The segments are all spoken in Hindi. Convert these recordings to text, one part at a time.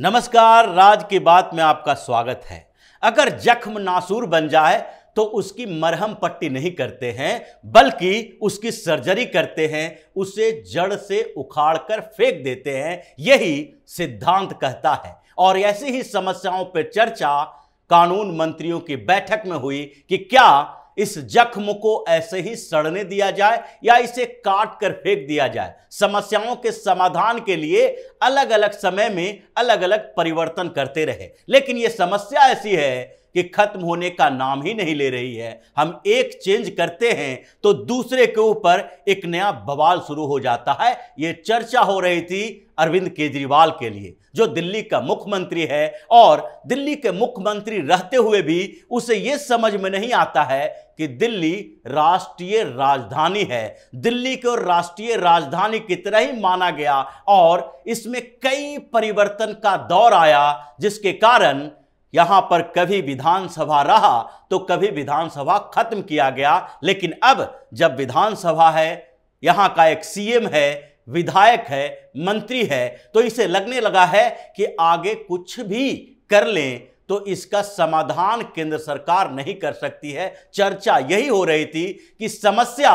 नमस्कार, राज की बात में आपका स्वागत है। अगर जख्म नासूर बन जाए तो उसकी मरहम पट्टी नहीं करते हैं, बल्कि उसकी सर्जरी करते हैं, उसे जड़ से उखाड़ कर फेंक देते हैं। यही सिद्धांत कहता है। और ऐसी ही समस्याओं पर चर्चा कानून मंत्रियों की बैठक में हुई कि क्या इस जख्म को ऐसे ही सड़ने दिया जाए या इसे काट कर फेंक दिया जाए। समस्याओं के समाधान के लिए अलग अलग समय में अलग अलग परिवर्तन करते रहे, लेकिन यह समस्या ऐसी है कि खत्म होने का नाम ही नहीं ले रही है। हम एक चेंज करते हैं तो दूसरे के ऊपर एक नया बवाल शुरू हो जाता है। यह चर्चा हो रही थी अरविंद केजरीवाल के लिए, जो दिल्ली का मुख्यमंत्री है, और दिल्ली के मुख्यमंत्री रहते हुए भी उसे यह समझ में नहीं आता है कि दिल्ली राष्ट्रीय राजधानी है। दिल्ली को राष्ट्रीय राजधानी की तरह ही माना गया और इसमें कई परिवर्तन का दौर आया, जिसके कारण यहां पर कभी विधानसभा रहा तो कभी विधानसभा खत्म किया गया। लेकिन अब जब विधानसभा है, यहां का एक सीएम है, विधायक है, मंत्री है, तो इसे लगने लगा है कि आगे कुछ भी कर लें तो इसका समाधान केंद्र सरकार नहीं कर सकती है। चर्चा यही हो रही थी कि समस्या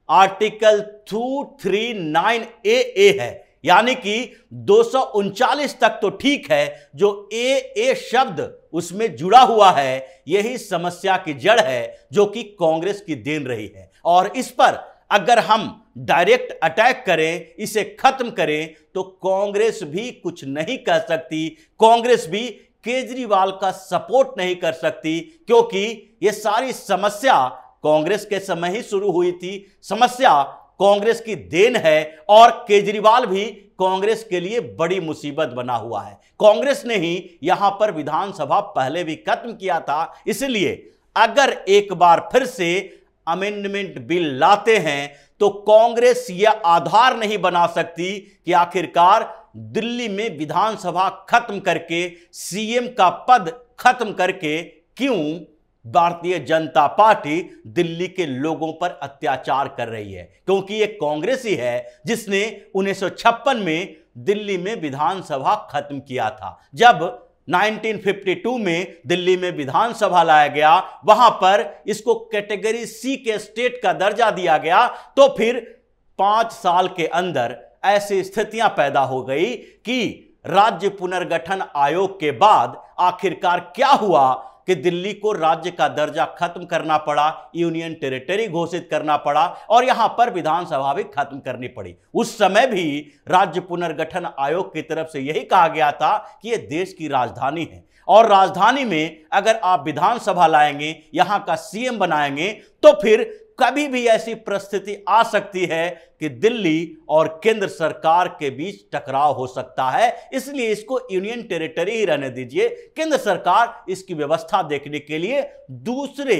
आर्टिकल 239A है, यानी कि 239 तक तो ठीक है, जो ए शब्द उसमें जुड़ा हुआ है, यही समस्या की जड़ है, जो कि कांग्रेस की देन रही है। और इस पर अगर हम डायरेक्ट अटैक करें, इसे खत्म करें, तो कांग्रेस भी कुछ नहीं कर सकती। कांग्रेस भी केजरीवाल का सपोर्ट नहीं कर सकती, क्योंकि यह सारी समस्या कांग्रेस के समय ही शुरू हुई थी। समस्या कांग्रेस की देन है और केजरीवाल भी कांग्रेस के लिए बड़ी मुसीबत बना हुआ है। कांग्रेस ने ही यहां पर विधानसभा पहले भी खत्म किया था। इसलिए अगर एक बार फिर से अमेंडमेंट बिल लाते हैं तो कांग्रेस यह आधार नहीं बना सकती कि आखिरकार दिल्ली में विधानसभा खत्म करके, सीएम का पद खत्म करके क्यों भारतीय जनता पार्टी दिल्ली के लोगों पर अत्याचार कर रही है। क्योंकि ये कांग्रेस ही है जिसने 1956 में दिल्ली में विधानसभा खत्म किया था। जब 1952 में दिल्ली में विधानसभा लाया गया, वहां पर इसको कैटेगरी सी के स्टेट का दर्जा दिया गया, तो फिर 5 साल के अंदर ऐसी स्थितियां पैदा हो गई कि राज्य पुनर्गठन आयोग के बाद आखिरकार क्या हुआ कि दिल्ली को राज्य का दर्जा खत्म करना पड़ा, यूनियन टेरिटरी घोषित करना पड़ा और यहां पर विधानसभा भी खत्म करनी पड़ी। उस समय भी राज्य पुनर्गठन आयोग की तरफ से यही कहा गया था कि यह देश की राजधानी है और राजधानी में अगर आप विधानसभा लाएंगे, यहां का सीएम बनाएंगे, तो फिर कभी भी ऐसी परिस्थिति आ सकती है कि दिल्ली और केंद्र सरकार के बीच टकराव हो सकता है। इसलिए इसको यूनियन टेरिटरी ही रहने दीजिए। केंद्र सरकार इसकी व्यवस्था देखने के लिए दूसरे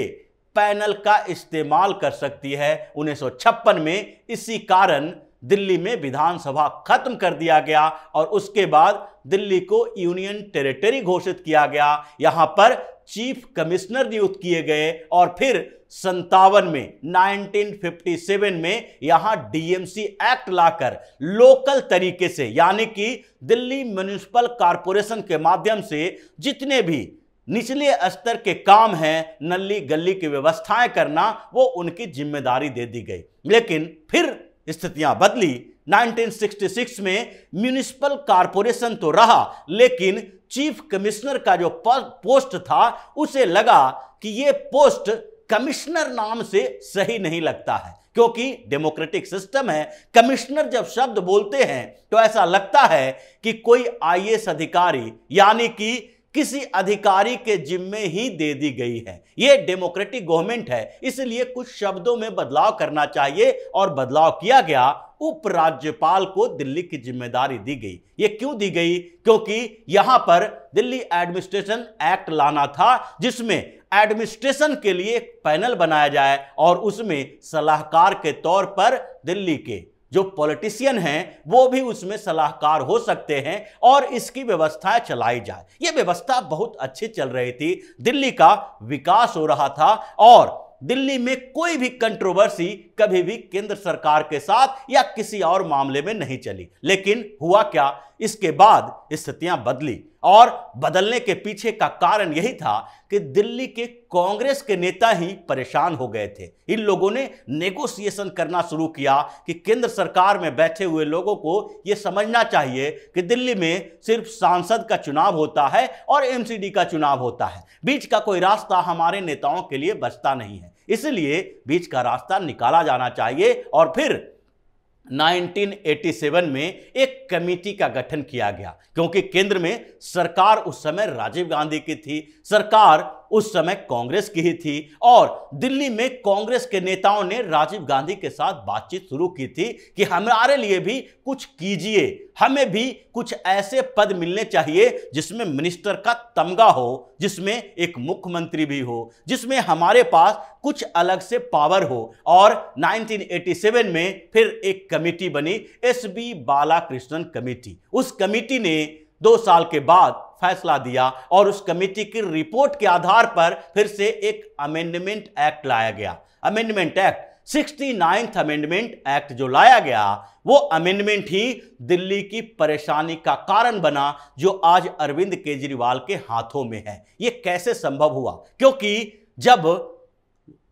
पैनल का इस्तेमाल कर सकती है। 1956 में इसी कारण दिल्ली में विधानसभा खत्म कर दिया गया और उसके बाद दिल्ली को यूनियन टेरिटरी घोषित किया गया। यहां पर चीफ कमिश्नर नियुक्त किए गए और फिर 57 में 1957 में यहां डीएमसी एक्ट लाकर लोकल तरीके से, यानी कि दिल्ली म्युनिसिपल कॉरपोरेशन के माध्यम से जितने भी निचले स्तर के काम हैं, नली गली की व्यवस्थाएं करना, वो उनकी जिम्मेदारी दे दी गई। लेकिन फिर स्थितियां बदली। 1966 में म्युनिसिपल कॉरपोरेशन तो रहा, लेकिन चीफ कमिश्नर का जो पोस्ट था, उसे लगा कि यह पोस्ट कमिश्नर नाम से सही नहीं लगता है, क्योंकि डेमोक्रेटिक सिस्टम है। कमिश्नर जब शब्द बोलते हैं तो ऐसा लगता है कि कोई आईएएस अधिकारी, यानी कि किसी अधिकारी के जिम्मे ही दे दी गई है। यह डेमोक्रेटिक गवर्नमेंट है, इसलिए कुछ शब्दों में बदलाव करना चाहिए और बदलाव किया गया। उपराज्यपाल को दिल्ली की जिम्मेदारी दी गई। यह क्यों दी गई? क्योंकि यहां पर दिल्ली एडमिनिस्ट्रेशन एक्ट लाना था, जिसमें एडमिनिस्ट्रेशन के लिए एक पैनल बनाया जाए और उसमें सलाहकार के तौर पर दिल्ली के जो पॉलिटिशियन हैं वो भी उसमें सलाहकार हो सकते हैं और इसकी व्यवस्था चलाई जाए। यह व्यवस्था बहुत अच्छी चल रही थी, दिल्ली का विकास हो रहा था और दिल्ली में कोई भी कंट्रोवर्सी कभी भी केंद्र सरकार के साथ या किसी और मामले में नहीं चली। लेकिन हुआ क्या, इसके बाद स्थितियां बदली और बदलने के पीछे का कारण यही था कि दिल्ली के कांग्रेस के नेता ही परेशान हो गए थे। इन लोगों ने नेगोशिएशन करना शुरू किया कि केंद्र सरकार में बैठे हुए लोगों को यह समझना चाहिए कि दिल्ली में सिर्फ सांसद का चुनाव होता है और एमसीडी का चुनाव होता है, बीच का कोई रास्ता हमारे नेताओं के लिए बचता नहीं है, इसलिए बीच का रास्ता निकाला जाना चाहिए। और फिर 1987 में एक कमेटी का गठन किया गया, क्योंकि केंद्र में सरकार उस समय राजीव गांधी की थी, सरकार उस समय कांग्रेस की ही थी और दिल्ली में कांग्रेस के नेताओं ने राजीव गांधी के साथ बातचीत शुरू की थी कि हमारे लिए भी कुछ कीजिए, हमें भी कुछ ऐसे पद मिलने चाहिए जिसमें मिनिस्टर का तमगा हो, जिसमें एक मुख्यमंत्री भी हो, जिसमें हमारे पास कुछ अलग से पावर हो। और 1987 में फिर एक कमेटी बनी, एसबी बालाकृष्णन कमेटी। उस कमेटी ने 2 साल के बाद फैसला दिया और उस कमेटी की रिपोर्ट के आधार पर फिर से एक अमेंडमेंट एक्ट लाया गया। Amendment act 69th amendment act जो लाया गया, वो अमेंडमेंट ही दिल्ली की परेशानी का कारण बना जो आज अरविंद केजरीवाल के हाथों में है। ये कैसे संभव हुआ? क्योंकि जब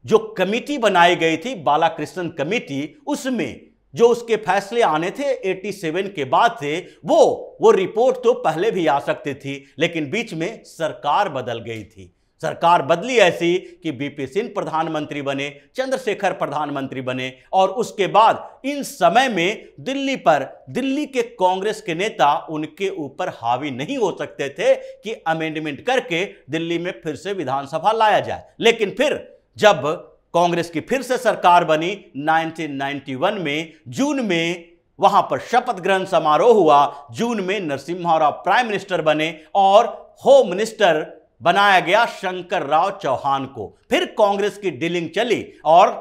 जो कमेटी बनाई गई थी बालाकृष्णन कमेटी, उसमें जो उसके फैसले आने थे 87 के बाद थे, वो रिपोर्ट तो पहले भी आ सकती थी, लेकिन बीच में सरकार बदल गई थी। सरकार बदली ऐसी कि बीपी सिंह प्रधानमंत्री बने, चंद्रशेखर प्रधानमंत्री बने और उसके बाद इन समय में दिल्ली के कांग्रेस के नेता उनके ऊपर हावी नहीं हो सकते थे कि अमेंडमेंट करके दिल्ली में फिर से विधानसभा लाया जाए। लेकिन फिर जब कांग्रेस की फिर से सरकार बनी 1991 में, जून में वहां पर शपथ ग्रहण समारोह हुआ, जून में नरसिम्हा राव प्राइम मिनिस्टर बने और होम मिनिस्टर बनाया गया शंकर राव चौहान को। फिर कांग्रेस की डीलिंग चली और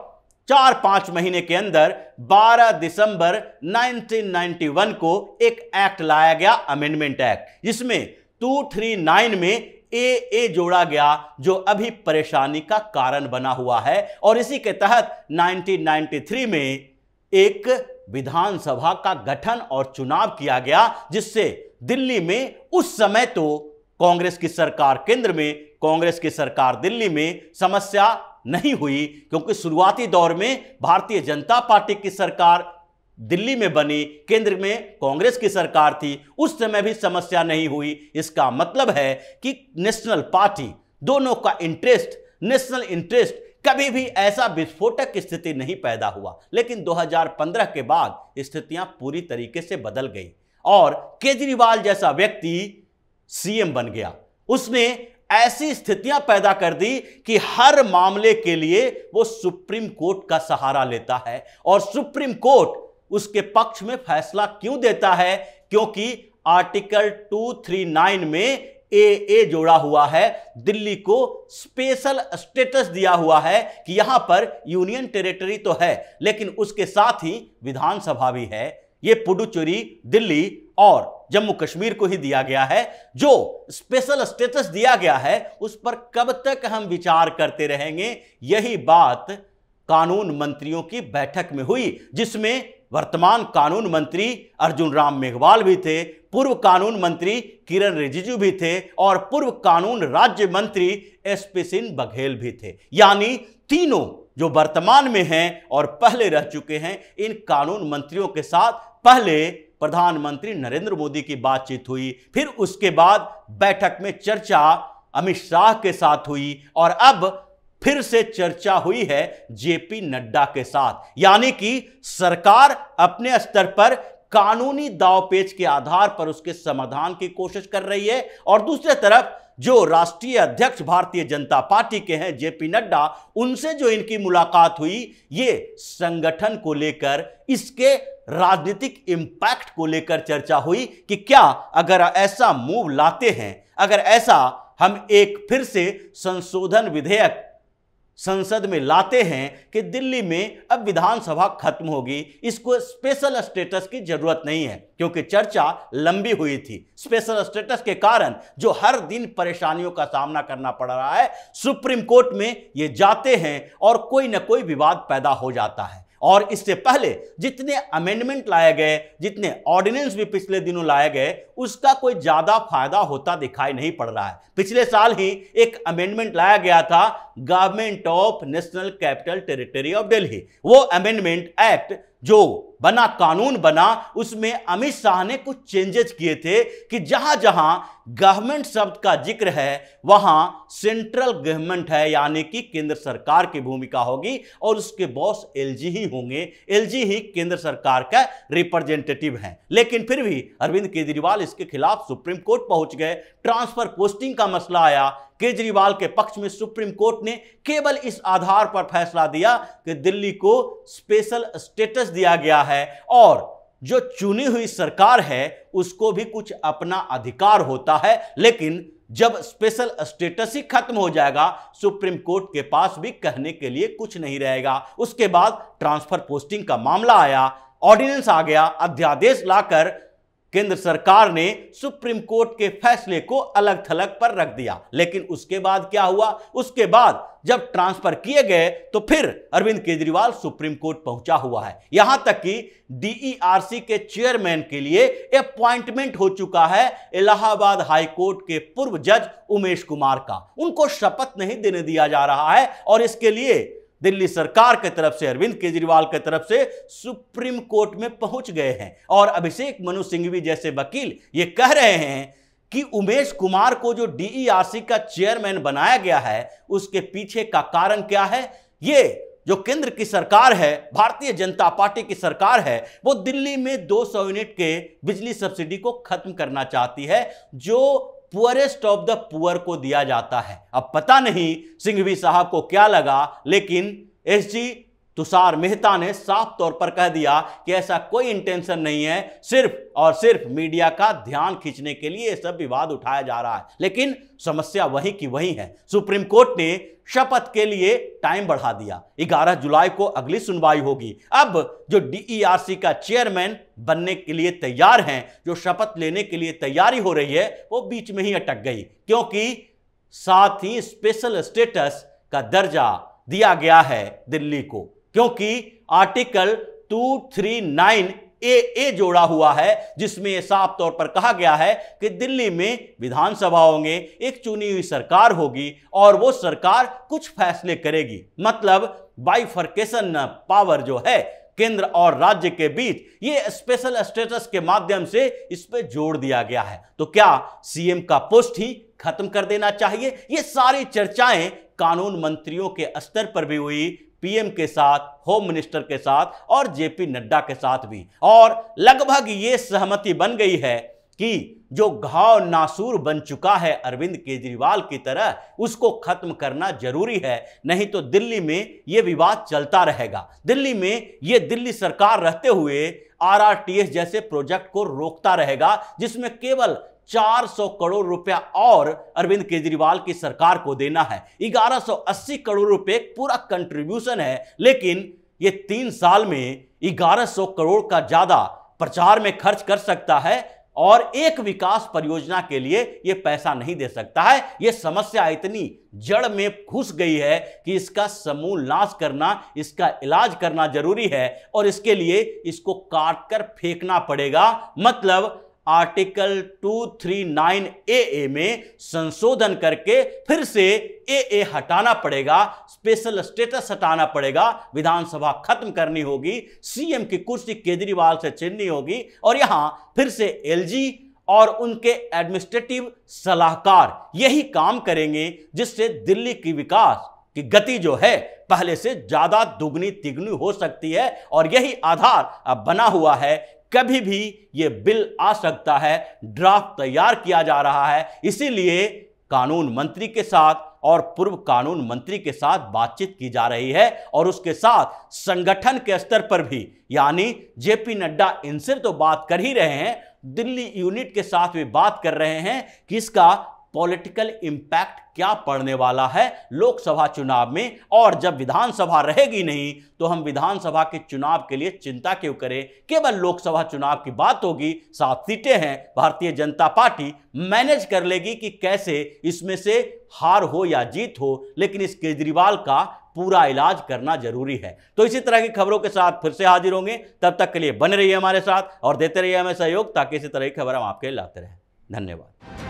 4-5 महीने के अंदर 12 दिसंबर 1991 को एक एक्ट लाया गया, अमेंडमेंट एक्ट, जिसमें 239 में ए जोड़ा गया जो अभी परेशानी का कारण बना हुआ है। और इसी के तहत 1993 में एक विधानसभा का गठन और चुनाव किया गया, जिससे दिल्ली में उस समय तो कांग्रेस की सरकार केंद्र में, कांग्रेस की सरकार दिल्ली में समस्या नहीं हुई, क्योंकि शुरुआती दौर में भारतीय जनता पार्टी की सरकार दिल्ली में बनी, केंद्र में कांग्रेस की सरकार थी, उस समय भी समस्या नहीं हुई। इसका मतलब है कि नेशनल पार्टी दोनों का इंटरेस्ट, नेशनल इंटरेस्ट, कभी भी ऐसा विस्फोटक स्थिति नहीं पैदा हुआ। लेकिन 2015 के बाद स्थितियां पूरी तरीके से बदल गई और केजरीवाल जैसा व्यक्ति सीएम बन गया। उसने ऐसी स्थितियां पैदा कर दी कि हर मामले के लिए वो सुप्रीम कोर्ट का सहारा लेता है। और सुप्रीम कोर्ट उसके पक्ष में फैसला क्यों देता है? क्योंकि आर्टिकल 239 में ए जोड़ा हुआ है, दिल्ली को स्पेशल स्टेटस दिया हुआ है कि यहां पर यूनियन टेरिटरी तो है लेकिन उसके साथ ही विधानसभा भी है। ये पुडुचेरी, दिल्ली और जम्मू कश्मीर को ही दिया गया है। जो स्पेशल स्टेटस दिया गया है उस पर कब तक हम विचार करते रहेंगे? यही बात कानून मंत्रियों की बैठक में हुई, जिसमें वर्तमान कानून मंत्री अर्जुन राम मेघवाल भी थे, पूर्व कानून मंत्री किरण रिजिजू भी थे और पूर्व कानून राज्य मंत्री एसपी सिंह बघेल भी थे। यानी तीनों जो वर्तमान में हैं और पहले रह चुके हैं, इन कानून मंत्रियों के साथ पहले प्रधानमंत्री नरेंद्र मोदी की बातचीत हुई, फिर उसके बाद बैठक में चर्चा अमित शाह के साथ हुई और अब फिर से चर्चा हुई है जेपी नड्डा के साथ। यानी कि सरकार अपने स्तर पर कानूनी दांवपेच के आधार पर उसके समाधान की कोशिश कर रही है और दूसरी तरफ जो राष्ट्रीय अध्यक्ष भारतीय जनता पार्टी के हैं जेपी नड्डा, उनसे जो इनकी मुलाकात हुई, ये संगठन को लेकर, इसके राजनीतिक इंपैक्ट को लेकर चर्चा हुई कि क्या अगर ऐसा मूव लाते हैं, अगर ऐसा हम एक फिर से संशोधन विधेयक संसद में लाते हैं कि दिल्ली में अब विधानसभा खत्म होगी, इसको स्पेशल स्टेटस की जरूरत नहीं है, क्योंकि चर्चा लंबी हुई थी। स्पेशल स्टेटस के कारण जो हर दिन परेशानियों का सामना करना पड़ रहा है, सुप्रीम कोर्ट में ये जाते हैं और कोई ना कोई विवाद पैदा हो जाता है। और इससे पहले जितने अमेंडमेंट लाए गए, जितने ऑर्डिनेंस भी पिछले दिनों लाए गए, उसका कोई ज्यादा फायदा होता दिखाई नहीं पड़ रहा है। पिछले साल ही एक अमेंडमेंट लाया गया था, government of national capital territory of Delhi. वो अमेंडमेंट एक्ट जो बना, कानून बना, उसमें अमित शाह ने कुछ चेंजेस किए थे कि जहां जहां गवर्नमेंट शब्द का जिक्र है वहां सेंट्रल गवर्नमेंट है, यानी कि केंद्र सरकार की भूमिका होगी और उसके बॉस एलजी ही होंगे। एलजी ही केंद्र सरकार का रिप्रेजेंटेटिव है। लेकिन फिर भी अरविंद केजरीवाल इसके खिलाफ सुप्रीम कोर्ट पहुंच गए। ट्रांसफर पोस्टिंग का मसला आया, केजरीवाल के पक्ष में सुप्रीम कोर्ट ने केवल इस आधार पर फैसला दिया कि दिल्ली को स्पेशल स्टेटस दिया गया है और जो चुनी हुई सरकार है उसको भी कुछ अपना अधिकार होता है। लेकिन जब स्पेशल स्टेटस ही खत्म हो जाएगा, सुप्रीम कोर्ट के पास भी कहने के लिए कुछ नहीं रहेगा। उसके बाद ट्रांसफर पोस्टिंग का मामला आया, ऑर्डिनेंस आ गया, अध्यादेश लाकर केंद्र सरकार ने सुप्रीम कोर्ट के फैसले को अलग थलग पर रख दिया। लेकिन उसके बाद क्या हुआ? उसके बाद जब ट्रांसफर किए गए तो फिर अरविंद केजरीवाल सुप्रीम कोर्ट पहुंचा हुआ है। यहां तक कि डीईआरसी के चेयरमैन के लिए अपॉइंटमेंट हो चुका है इलाहाबाद हाई कोर्ट के पूर्व जज उमेश कुमार का। उनको शपथ नहीं देने दिया जा रहा है और इसके लिए दिल्ली सरकार की तरफ से, अरविंद केजरीवाल की तरफ से सुप्रीम कोर्ट में पहुंच गए हैं। और अभिषेक मनु सिंघवी जैसे वकील ये कह रहे हैं कि उमेश कुमार को जो डीईआरसी का चेयरमैन बनाया गया है उसके पीछे का कारण क्या है? ये जो केंद्र की सरकार है, भारतीय जनता पार्टी की सरकार है, वो दिल्ली में 200 यूनिट के बिजली सब्सिडी को खत्म करना चाहती है, जो पुअरेस्ट ऑफ द पुअर को दिया जाता है। अब पता नहीं सिंघवी साहब को क्या लगा, लेकिन एसजी तुषार मेहता ने साफ तौर पर कह दिया कि ऐसा कोई इंटेंशन नहीं है, सिर्फ और सिर्फ मीडिया का ध्यान खींचने के लिए यह सब विवाद उठाया जा रहा है। लेकिन समस्या वही की वही है। सुप्रीम कोर्ट ने शपथ के लिए टाइम बढ़ा दिया। 11 जुलाई को अगली सुनवाई होगी। अब जो डीईआरसी का चेयरमैन बनने के लिए तैयार हैं, जो शपथ लेने के लिए तैयारी हो रही है, वो बीच में ही अटक गई, क्योंकि साथ ही स्पेशल स्टेटस का दर्जा दिया गया है दिल्ली को, क्योंकि आर्टिकल 239A जोड़ा हुआ है, जिसमें यह साफ तौर पर कहा गया है कि दिल्ली में विधानसभा होंगे, एक चुनी हुई सरकार होगी और वो सरकार कुछ फैसले करेगी। मतलब बाइफर्केशन पावर जो है केंद्र और राज्य के बीच, ये स्पेशल स्टेटस के माध्यम से इस पे जोड़ दिया गया है। तो क्या सीएम का पोस्ट ही खत्म कर देना चाहिए? ये सारी चर्चाएं कानून मंत्रियों के स्तर पर भी हुई, पीएम के साथ, होम मिनिस्टर के साथ और जेपी नड्डा के साथ भी, और लगभग ये सहमति बन गई है कि जो घाव नासूर बन चुका है अरविंद केजरीवाल की तरह, उसको खत्म करना जरूरी है, नहीं तो दिल्ली में यह विवाद चलता रहेगा। दिल्ली में यह दिल्ली सरकार रहते हुए आरआरटीएस जैसे प्रोजेक्ट को रोकता रहेगा, जिसमें केवल 400 करोड़ रुपया और अरविंद केजरीवाल की सरकार को देना है। 1180 करोड़ रुपए पूरा कंट्रीब्यूशन है, लेकिन ये 3 साल में 1100 करोड़ का ज्यादा प्रचार में खर्च कर सकता है और एक विकास परियोजना के लिए यह पैसा नहीं दे सकता है। यह समस्या इतनी जड़ में घुस गई है कि इसका समूल नाश करना, इसका इलाज करना जरूरी है और इसके लिए इसको काट कर फेंकना पड़ेगा। मतलब आर्टिकल 239AA में संशोधन करके फिर से AA हटाना पड़ेगा, स्पेशल स्टेटस हटाना पड़ेगा, विधानसभा खत्म करनी होगी, सीएम की कुर्सी केजरीवाल से छीननी होगी और यहां फिर से एलजी और उनके एडमिनिस्ट्रेटिव सलाहकार यही काम करेंगे, जिससे दिल्ली की विकास की गति जो है पहले से ज्यादा दुगनी तिगनी हो सकती है। और यही आधार अब बना हुआ है। कभी भी यह बिल आ सकता है, ड्राफ्ट तैयार किया जा रहा है, इसीलिए कानून मंत्री के साथ और पूर्व कानून मंत्री के साथ बातचीत की जा रही है और उसके साथ संगठन के स्तर पर भी, यानी जेपी नड्डा इनसे तो बात कर ही रहे हैं, दिल्ली यूनिट के साथ भी बात कर रहे हैं कि इसका पॉलिटिकल इंपैक्ट क्या पड़ने वाला है लोकसभा चुनाव में। और जब विधानसभा रहेगी नहीं तो हम विधानसभा के चुनाव के लिए चिंता क्यों करें, केवल लोकसभा चुनाव की बात होगी। 7 सीटें हैं, भारतीय जनता पार्टी मैनेज कर लेगी कि कैसे इसमें से हार हो या जीत हो, लेकिन इस केजरीवाल का पूरा इलाज करना जरूरी है। तो इसी तरह की खबरों के साथ फिर से हाजिर होंगे, तब तक के लिए बने रहिए हमारे साथ और देते रहिए हमें सहयोग, ताकि इसी तरह की खबर हम आपके लिए लाते रहें। धन्यवाद।